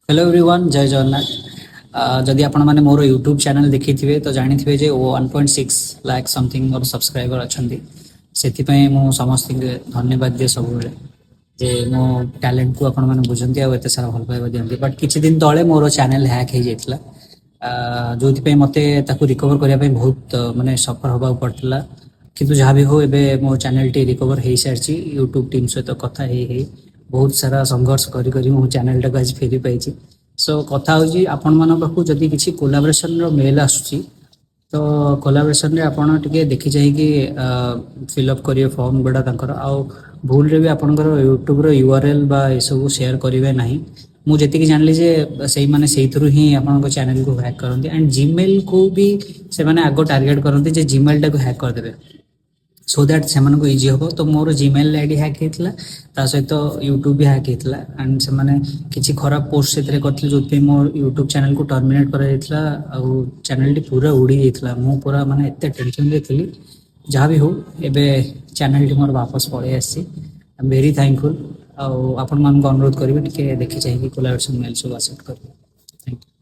Hello everyone जय जगन्नाथ। जदि आपण माने मोर यूट्यूब चैनल देखिथिबे तो जानिथिबे जे ओ 1.6 लाख समथिंग मोर सब्सक्राइबर अछंती। सेति मो समस्त धन्यवाद दिए सब बेले जे मो टैलेंट को आपण माने बुझंती आ एते सारा भल पाइबा दियंती। बट किछि दिन तळे मोर चैनल हैक हे जाइतला, जोथि पे मते ताकू रिकवर करिया पे बहुत माने सफर होबा पड़तला। किंतु जहाँ भी हो एबे मो चैनल टी रिकवर हे सारची। यूट्यूब टीम सहित कथा हे बहुत सारा संघर्ष करी करी मो चैनल टा आज फेरी पाइछि। सो कथा होची आपण मान पाखु जदि किछि कोलैबोरेशन रो मेल आसुची तो कोलैबोरेशन रे आपण टिके देखि जाई कि फिल अप करिए फॉर्म गुडा तांकर आ भूल रे भी आपनकर यूट्यूब रो यूआरएल बा ए सब शेयर करिवे नाही। मु जेति कि जानली जे सेही माने सेही थ्रू ही आपन को चैनल को हैक करंती एंड जीमेल को भी से माने आगो टारगेट करंती जे जीमेल टा को हैक कर देबे सो दैट से इजी हम। तो मोर जीमेल आईडी हैक होता ता सहित यूट्यूब भी हैक होता एंड से माने किसी खराब पोस्ट से करते जो मोर यूट्यूब चैनल को टर्मिनेट कर चैनल टी पूरा उड़ी जाता। मु पूरा माने एते टेंशन रे थी। जहाँ भी हो एबे चैनल टी मोर वापस पड़े आसी। I am very thankful. आपण मान अनुरोध करी टिके देखि चाहिए कोलैबोरेशन मेल सब एक्सेप्ट कर। Thank you.